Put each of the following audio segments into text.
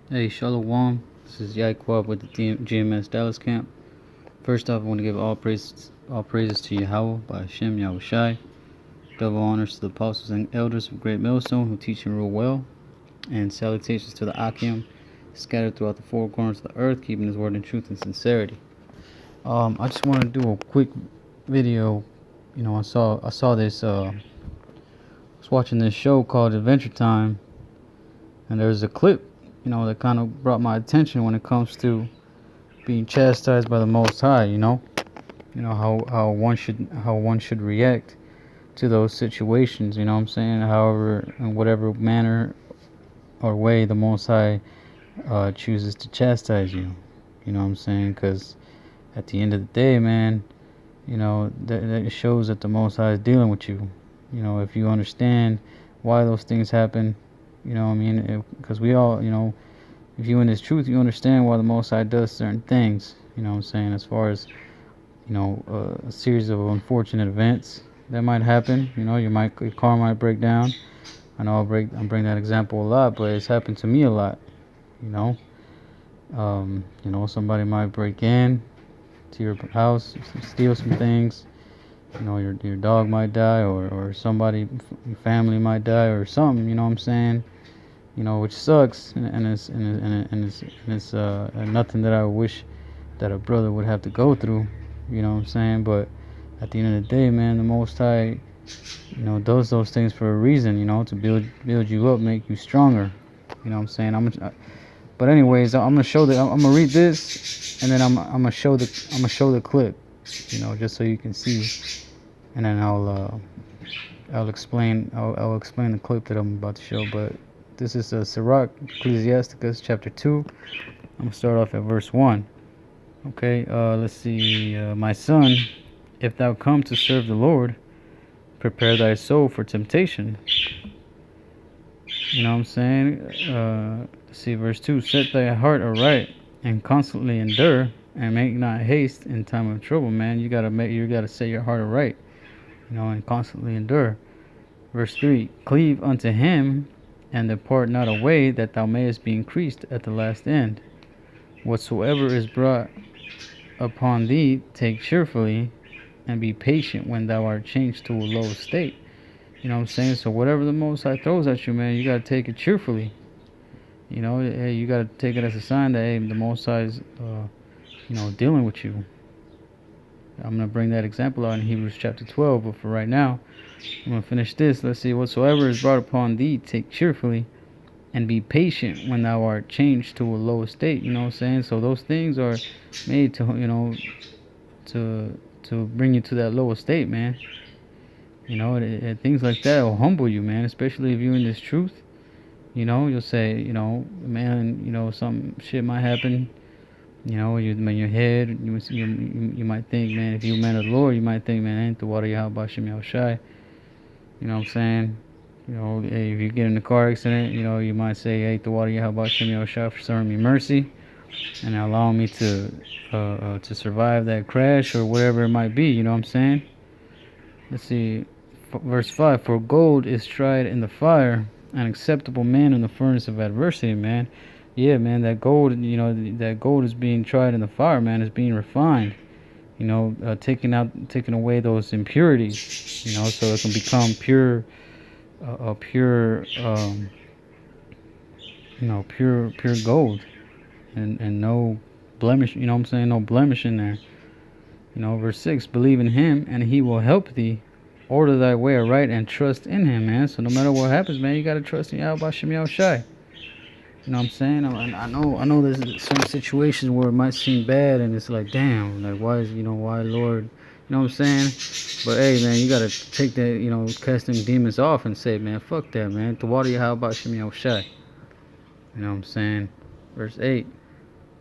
Hey, Shalom. This is YAHAWAH with the GMS Dallas camp. First off, I want to give all praises to Yahawah by SHAM YAHAWASHI. Double honors to the apostles and elders of Great Millstone who teach and rule well. And salutations to the Akim scattered throughout the four corners of the earth, keeping his word in truth and sincerity. I just want to do a quick video. I saw this. I was watching this show called Adventure Time, and there's a clip, that kind of brought my attention when it comes to being chastised by the Most High. How one should react to those situations. You know what I'm saying? However, in whatever manner or way the Most High chooses to chastise you. You know what I'm saying? Because at the end of the day, man, that shows that the Most High is dealing with you. If you understand why those things happen, because we all, if you in this truth, you understand why the Most High does certain things. You know what I'm saying? As far as, a series of unfortunate events that might happen. Your car might break down. I know I bring that example a lot, but it's happened to me a lot. Somebody might break in to your house, steal some things. Your dog might die, or somebody, your family might die, or something. You know what I'm saying? Which sucks, and it's nothing that I wish that a brother would have to go through. You know what I'm saying? But at the end of the day, man, the Most High, does those things for a reason. To build you up, make you stronger. You know what I'm saying? But anyways, I'm gonna read this, and then I'm gonna show the clip. Just so you can see, and then I'll explain the clip that I'm about to show. But this is Sirach, Ecclesiasticus chapter 2. I'm gonna start off at verse 1. Okay, let's see. My son, if thou come to serve the Lord, prepare thy soul for temptation. You know what I'm saying? Let's see, verse 2. Set thy heart aright and constantly endure, and make not haste in time of trouble. Man, you gotta set your heart aright, and constantly endure. Verse 3. Cleave unto him, and depart not away, that thou mayest be increased at the last end. Whatsoever is brought upon thee, take cheerfully, and be patient when thou art changed to a low estate. You know what I'm saying? So whatever the Most High throws at you, man, you gotta take it cheerfully. Hey, you gotta take it as a sign that, hey, the Most High is, dealing with you. I'm gonna bring that example out in Hebrews chapter 12, but for right now, I'm gonna finish this. Let's see. Whatsoever is brought upon thee, take cheerfully, and be patient when thou art changed to a low estate. You know what I'm saying? So those things are made to, to bring you to that low estate, man. Things like that will humble you, man. Especially if you're in this truth. You'll say, man, some shit might happen. You in your head, you might think, man, if you're a man of the Lord, you might think, man, ain't the water YAHAWASHI. You know what I'm saying? Hey, if you get in a car accident, you might say, hey, the water YAHAWASHI for showing me mercy and allowing me to survive that crash or whatever it might be. You know what I'm saying? Let's see, verse 5. For gold is tried in the fire, an acceptable man in the furnace of adversity, man. Yeah, man, that gold, that gold is being tried in the fire, man. It's being refined. Taking away those impurities, so it can become pure, pure gold, and no blemish. You know what I'm saying? No blemish in there. Verse 6. Believe in him, and he will help thee. Order thy way aright, and trust in him, man. So no matter what happens, man, you gotta trust in YAHAWASHI. You know what I'm saying? I know there's some situations where it might seem bad, and it's like, damn, like, why Lord? You know what I'm saying? But hey, man, you gotta take that, cast them demons off and say, man, fuck that, man. The water YAHAWASHI. You know what I'm saying? Verse 8.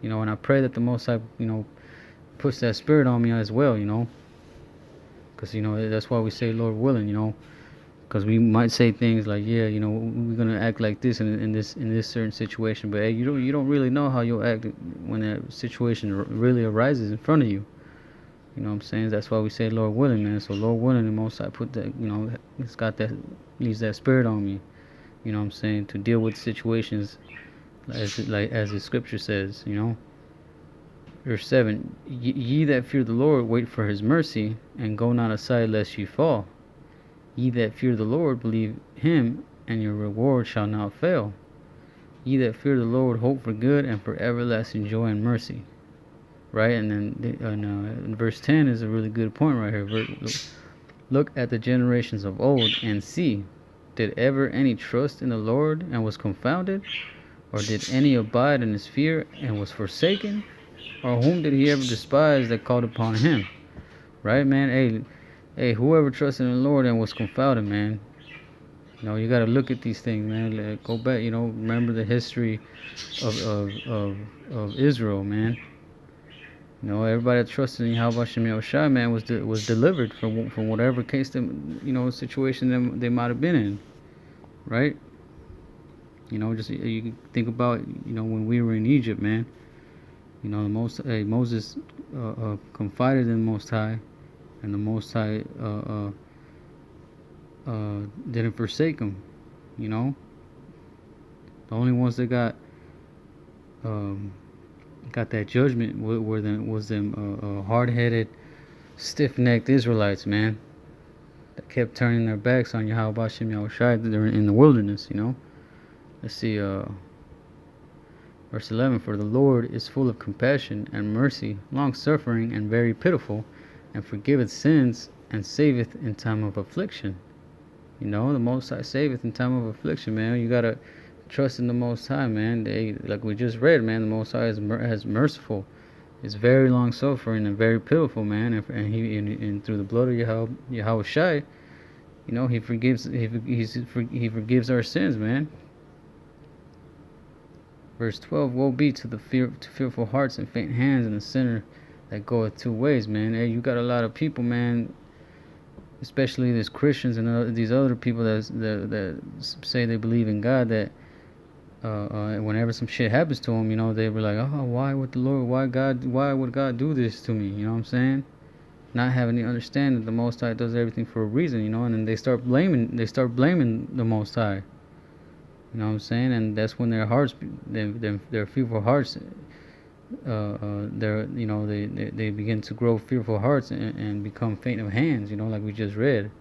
And I pray that the Most High, puts that spirit on me as well, because that's why we say Lord willing, because we might say things like, yeah, we're gonna act like this in this certain situation, but hey, you don't really know how you'll act when that situation really arises in front of you. You know what I'm saying? That's why we say Lord willing, man. So Lord willing, the Most High put that, it's got that, leaves that spirit on me. You know what I'm saying? To deal with situations as the scripture says, Verse 7, ye that fear the Lord, wait for his mercy, and go not aside lest ye fall. Ye that fear the Lord, believe him, and your reward shall not fail. Ye that fear the Lord, hope for good, and for everlasting joy and mercy. Right? And then verse 10 is a really good point right here. Look at the generations of old, and see, did ever any trust in the Lord, and was confounded? Or did any abide in his fear, and was forsaken? Or whom did he ever despise that called upon him? Right, man? Hey, whoever trusted in the Lord and was confounded, man. You got to look at these things, man. Go back, remember the history of Israel, man. Everybody that trusted in YAHAWASHI, man, was delivered from whatever case situation they might have been in, right? Just you think about when we were in Egypt, man. Moses confided in the Most High, and the Most High didn't forsake him. The only ones that got that judgment was them hard-headed, stiff-necked Israelites, man, that kept turning their backs on YAHAWASHI in the wilderness. Let's see, verse 11, for the Lord is full of compassion and mercy, long-suffering, and very pitiful, and forgiveth sins, and saveth in time of affliction. The Most High saveth in time of affliction, man. You gotta trust in the Most High, man. Like we just read, man, the Most High is merciful, is very long-suffering, and very pitiful, man. And through the blood of YAHAWASHI, he forgives our sins, man. Verse 12, woe be to fearful hearts and faint hands, and the sinner that goeth two ways, man. Hey, you got a lot of people, man, especially these Christians and these other people that say they believe in God, that whenever some shit happens to them, they were like, oh, why would God do this to me? You know what I'm saying? Not having the understanding that the Most High does everything for a reason, and then they start blaming the Most High. You know what I'm saying? And that's when their hearts, their fearful hearts, they begin to grow fearful hearts and become faint of hands. Like we just read.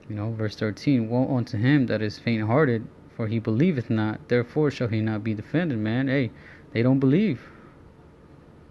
Verse 13: woe unto him that is faint-hearted, for he believeth not. Therefore shall he not be defended. Man, hey, they don't believe.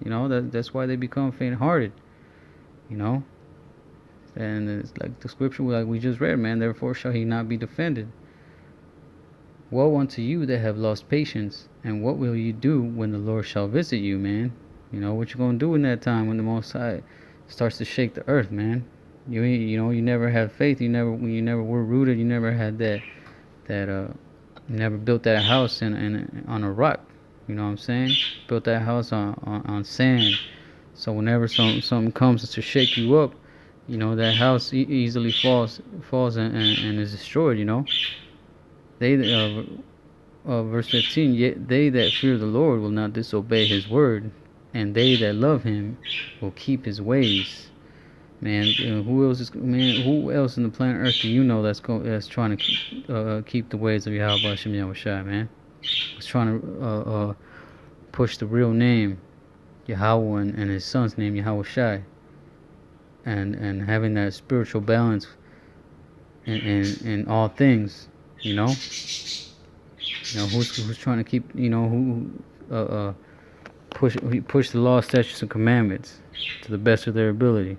That's why they become faint-hearted. And it's like the scripture, like we just read, man. Therefore shall he not be defended. Woe unto you that have lost patience, and what will you do when the Lord shall visit you, man? What you gonna do in that time when the Most High starts to shake the earth, man? You never had faith. You never were rooted. You never had that you never built that house on a rock. You know what I'm saying? Built that house on sand. So whenever something comes to shake you up, that house easily falls and is destroyed. Verse 15, yet they that fear the Lord will not disobey his word, and they that love him will keep his ways. Man, who else in the planet Earth do you know that's trying to keep the ways of YAHAWASHI, man? It's trying to push the real name Yahweh and his son's name YAHAWASHI, and having that spiritual balance in all things. Who's trying to keep, push the law, statutes, and commandments to the best of their ability.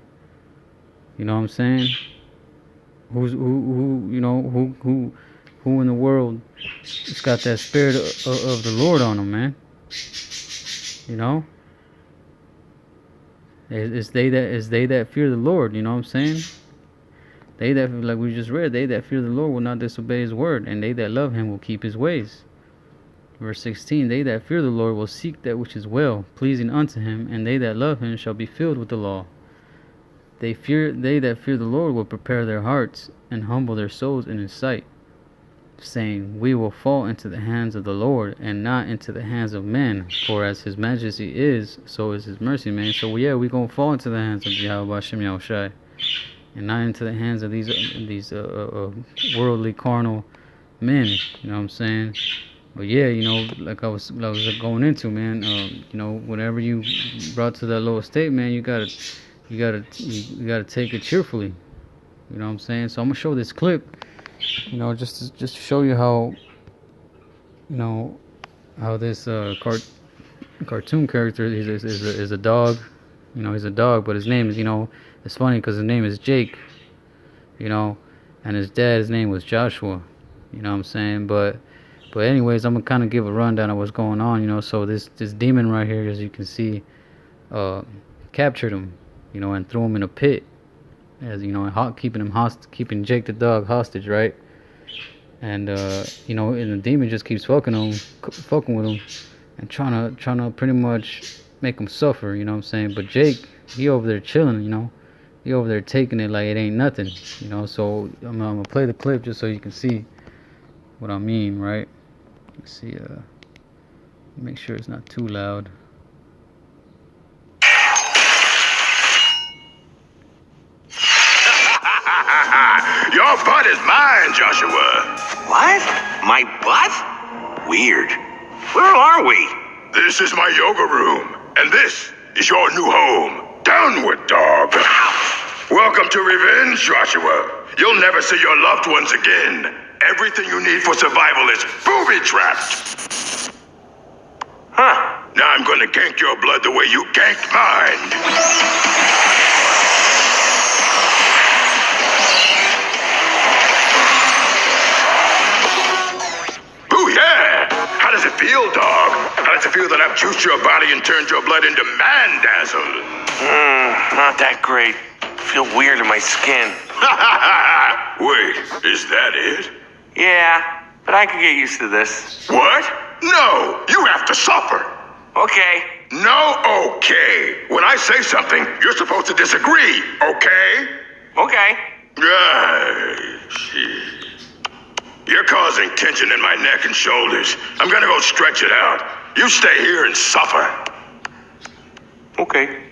You know what I'm saying? Who in the world has got that spirit of the Lord on them, man? It's they that fear the Lord. You know what I'm saying? They that, like we just read, they that fear the Lord will not disobey his word, and they that love him will keep his ways. Verse 16, they that fear the Lord will seek that which is well, pleasing unto him, and they that love him shall be filled with the law. They that fear the Lord will prepare their hearts, and humble their souls in his sight, saying, we will fall into the hands of the Lord, and not into the hands of men, for as his majesty is, so is his mercy, man. So yeah, we gonna fall into the hands of YAHAWASHI, and not into the hands of these worldly, carnal men. You know what I'm saying? But yeah, like I was going into, man. Whenever you brought to that lower state, man, you gotta take it cheerfully. You know what I'm saying? So I'm gonna show this clip, just to show you how, you know, how this cartoon character is a dog. He's a dog, but his name is, it's funny because his name is Jake. And his name was Joshua. You know what I'm saying? But anyways, I'm gonna kind of give a rundown of what's going on. So this demon right here, as you can see, captured him, and threw him in a pit, as keeping Jake the dog hostage, right? And and the demon just keeps fucking with him, and trying to pretty much make him suffer. You know what I'm saying? But Jake, he over there chilling. He over there taking it like it ain't nothing. So I'm gonna play the clip just so you can see what I mean, right? Let's see. Make sure it's not too loud. Your butt is mine, Joshua. What? My butt? Weird. Where are we? This is my yoga room, and this is your new home. Downward, dog. Welcome to revenge, Joshua. You'll never see your loved ones again. Everything you need for survival is booby-trapped. Huh. Now I'm gonna gank your blood the way you ganked mine. Booyah! How does it feel, dog? How does it feel that I've juiced your body and turned your blood into man-dazzle? Not that great. I feel weird in my skin. Wait, is that it? Yeah, but I could get used to this. What? No, you have to suffer. Okay. No, okay. When I say something, you're supposed to disagree, okay? Okay. Shit. You're causing tension in my neck and shoulders. I'm gonna go stretch it out. You stay here and suffer. Okay.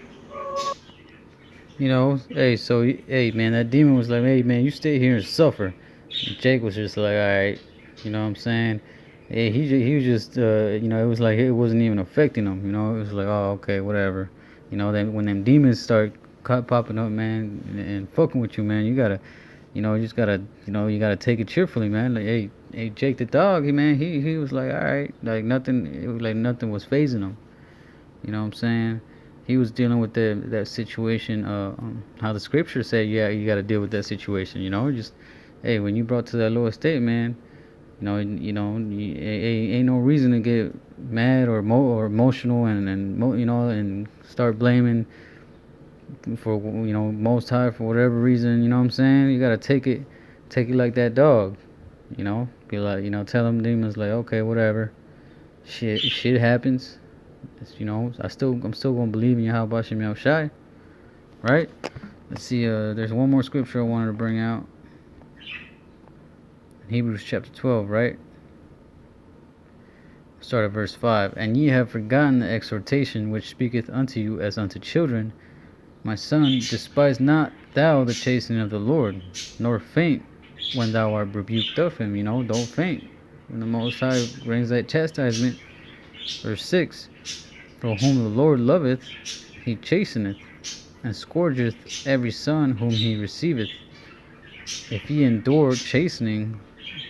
Hey, man, that demon was like, hey, man, you stay here and suffer. And Jake was just like, all right, you know what I'm saying? Hey, he was just, it was like it wasn't even affecting him, It was like, oh, okay, whatever. Then when them demons start popping up, man, and fucking with you, man, you gotta, you just gotta, you gotta take it cheerfully, man. Like, hey, Jake the dog, man, he was like, all right, like nothing, it was like nothing was phasing him. You know what I'm saying? He was dealing with that situation, how the scripture said, yeah, you got to deal with that situation, just, hey, when you brought to that lower state, man, ain't no reason to get mad or emotional and start blaming for, Most High for whatever reason, you know what I'm saying? You got to take it like that dog, be like, tell them demons like, okay, whatever, shit happens. I'm still gonna believe in YAHAWASHI, right? Let's see. There's one more scripture I wanted to bring out. Hebrews chapter 12, right? Start at verse 5. And ye have forgotten the exhortation which speaketh unto you as unto children. My son, despise not thou the chastening of the Lord, nor faint when thou art rebuked of him. Don't faint when the Most High brings that chastisement. Verse 6. For whom the Lord loveth, he chasteneth, and scourgeth every son whom he receiveth. If ye endure chastening,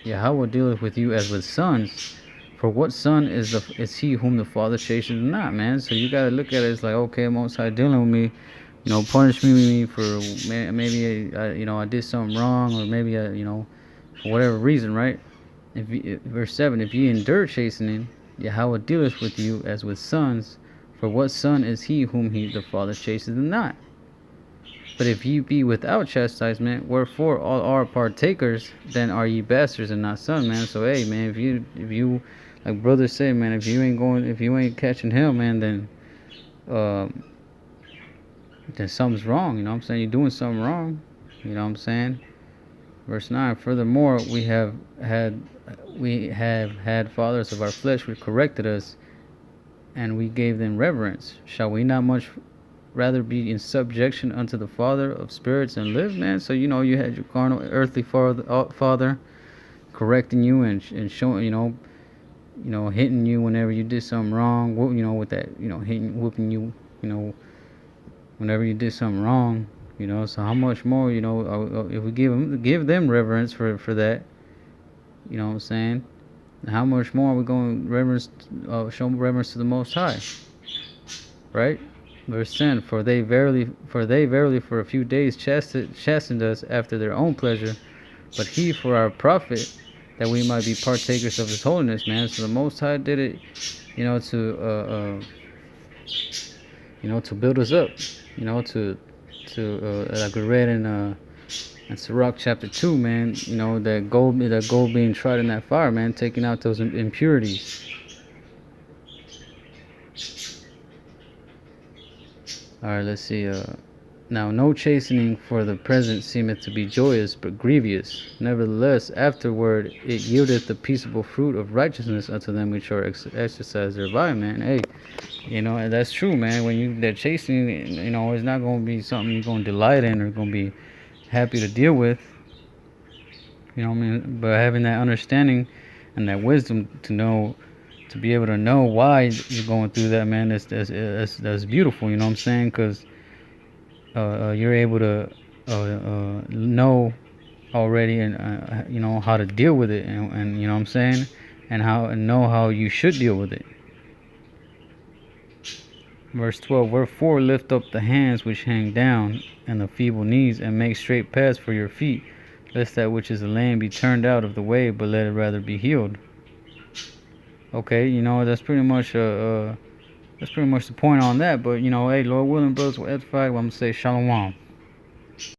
Yahweh dealeth with you as with sons. For what son is he whom the Father chasteneth not, man? So you gotta look at it as like, okay, Most High dealing with me, punish me for maybe I did something wrong, or maybe for whatever reason, right? Verse 7, if ye endure chastening, Yahweh dealeth with you as with sons. For what son is he whom the Father chasteneth not? But if ye be without chastisement, wherefore all are partakers, then are ye bastards and not sons, man. So hey, man, if you like brothers say, man, if you ain't catching hell, man, then something's wrong. You know what I'm saying? You're doing something wrong. You know what I'm saying? Verse 9. Furthermore, we have had fathers of our flesh who corrected us, and we gave them reverence. Shall we not much rather be in subjection unto the Father of spirits and live, man? So you had your carnal earthly father correcting you and showing, hitting you whenever you did something wrong, with that, whooping you, whenever you did something wrong, so how much more, if we give them reverence for that, you know what I'm saying? How much more are we going to show reverence to the Most High, right? Verse 10: For they verily for a few days chastened us after their own pleasure, but He for our profit, that we might be partakers of His holiness, man. So the Most High did it, to build us up, like we read in Sirach chapter 2, man. That gold being tried in that fire, man, taking out those impurities. All right, let's see. Now no chastening for the present seemeth to be joyous, but grievous. Nevertheless, afterward it yieldeth the peaceable fruit of righteousness unto them which are exercise thereby, man. Hey, and that's true, man. When that chastening, it's not going to be something you're going to delight in or going to be happy to deal with. You know what I mean? But having that understanding and that wisdom to be able to know why you're going through that, man, that's beautiful. You know what I'm saying? Because you're able to know already, and how to deal with it, and you know what I'm saying, and know how you should deal with it. Verse 12: Wherefore lift up the hands which hang down, and the feeble knees, and make straight paths for your feet, lest that which is lame be turned out of the way, but let it rather be healed. Okay, that's pretty much the point on that. But hey, Lord willing, brothers will edify. I'm gonna say shalom.